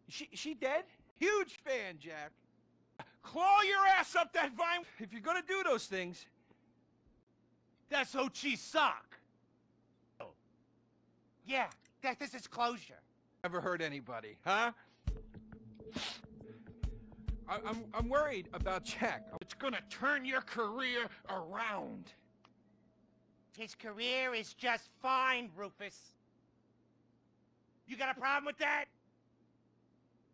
She dead? Huge fan, Jack. Claw your ass up that vine if you're gonna do those things. That's Ho Chi's sock. Yeah, this is closure. Never hurt anybody, huh? I'm worried about Jack. It's gonna turn your career around. His career is just fine, Rufus. You got a problem with that?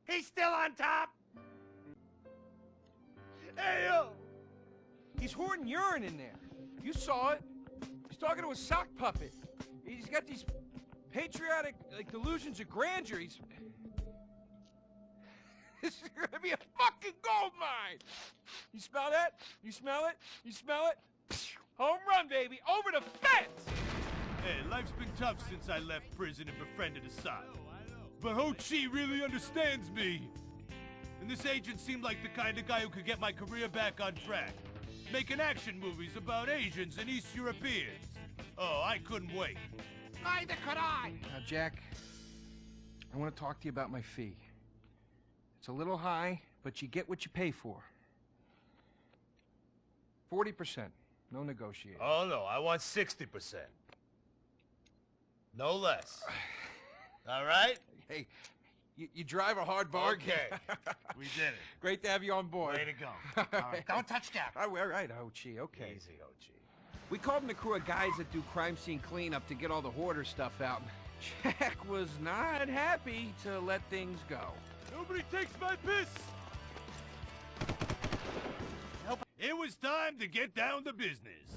He's still on top. Hey, yo! He's hoarding urine in there. You saw it. He's talking to a sock puppet. He's got these patriotic, delusions of grandeur. This is gonna be a fucking gold mine! You smell that? You smell it? You smell it? Home run, baby! Over the fence! Hey, life's been tough since I left prison and befriended Assad. But Ho Chi really understands me. And this agent seemed like the kind of guy who could get my career back on track. Making action movies about Asians and East Europeans. Oh, I couldn't wait. Neither could I. Now, Jack, I want to talk to you about my fee. It's a little high, but you get what you pay for. 40%. No negotiating. Oh, no, I want 60%. No less. All right? Hey, you drive a hard bargain. Okay. We did it. Great to have you on board. Way to go. All right, don't touch Jack. All right, Ho-Chi, okay. Easy, Ho Chi. We called in a crew of guys that do crime scene cleanup to get all the hoarder stuff out. Jack was not happy to let things go. Nobody takes my piss! It was time to get down to business.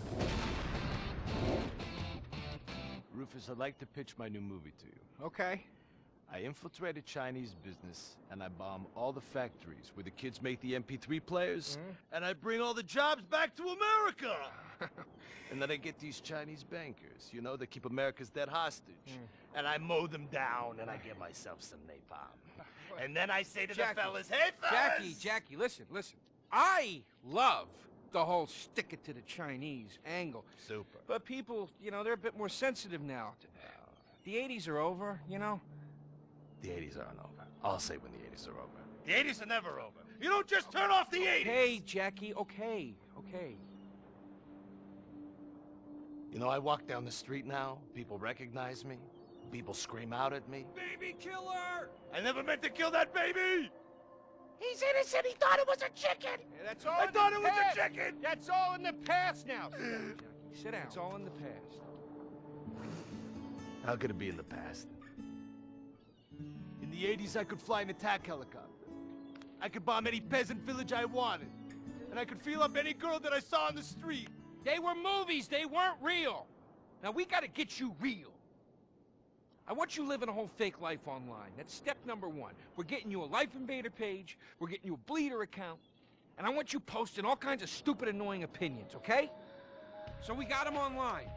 Rufus, I'd like to pitch my new movie to you. Okay. I infiltrate a Chinese business, and I bomb all the factories where the kids make the MP3 players, And I bring all the jobs back to America! and then I get these Chinese bankers, you know, that keep America's dead hostage. And I mow them down, and I get myself some napalm. And then I say to Jackie, the fellas, hey fellas! Jackie, listen. I love the whole stick it to the Chinese angle. Super. But people, they're a bit more sensitive now. The 80s are over, The 80s aren't over. I'll say when the 80s are over. The 80s are never over. You don't just turn off the 80s! Hey, Jackie, okay. You know, I walk down the street now, people recognize me, people scream out at me. Baby killer! I never meant to kill that baby! He's innocent. He thought it was a chicken. Yeah, that's all I in thought the it was past. a chicken! That's all in the past now. Sit down, Jackie. Sit down. It's all in the past. How could it be in the past? In the 80s, I could fly an attack helicopter. I could bomb any peasant village I wanted. And I could feel up any girl that I saw on the street. They were movies. They weren't real. Now, we gotta get you real. I want you living a whole fake life online. That's step number one. We're getting you a Life Invader page. We're getting you a Bleeder account. And I want you posting all kinds of stupid, annoying opinions, okay? So we got them online.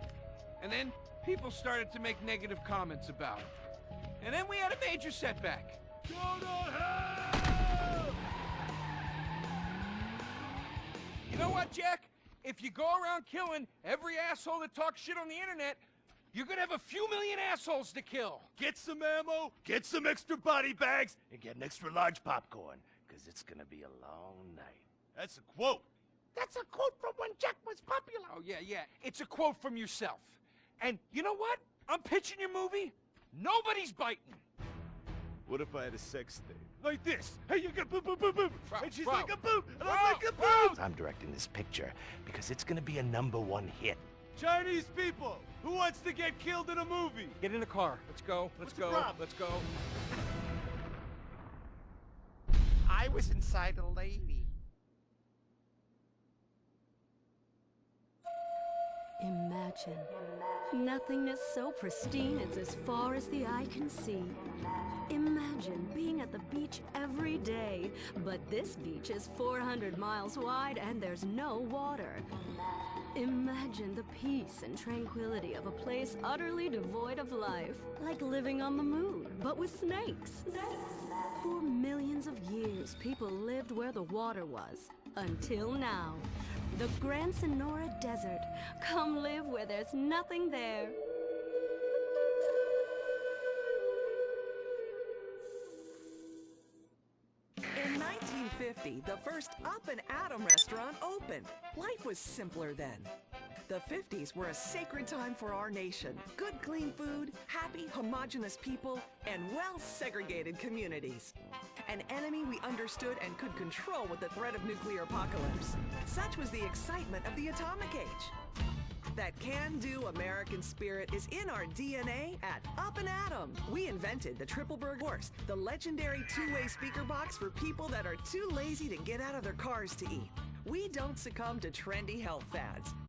And then people started to make negative comments about it. And then we had a major setback. Go to hell! You know what, Jack? If you go around killing every asshole that talks shit on the internet, you're gonna have a few million assholes to kill. Get some ammo, get some extra body bags, and get an extra large popcorn, because it's gonna be a long night. That's a quote. That's a quote from when Jack was popular. Oh, yeah. It's a quote from yourself. And you know what? I'm pitching your movie. Nobody's biting. What if I had a sex tape? Like this. Hey, you got boop, boop, boop, boop. Bro, And she's bro. like a boop, and Bro, I'm like a bro. boop. I'm directing this picture because it's gonna be a #1 hit. Chinese people, who wants to get killed in a movie? Get in the car. Let's go. What's the problem? Let's go. I was inside a lady. Imagine nothingness so pristine it's as far as the eye can see. Imagine being at the beach every day, but this beach is 400 miles wide and there's no water. Imagine the peace and tranquility of a place utterly devoid of life, like living on the moon, but with snakes. For millions of years, people lived where the water was, until now. The Grand Sonora Desert. Come live where there's nothing there. 1950, the first Up and Atom restaurant opened. Life was simpler then. The 50s were a sacred time for our nation. Good, clean food, happy, homogenous people, and well-segregated communities. An enemy we understood and could control with the threat of nuclear apocalypse. Such was the excitement of the atomic age. That can-do American spirit is in our DNA at Up and Atom. We invented the Trippelberg horse, the legendary two-way speaker box for people that are too lazy to get out of their cars to eat. We don't succumb to trendy health fads.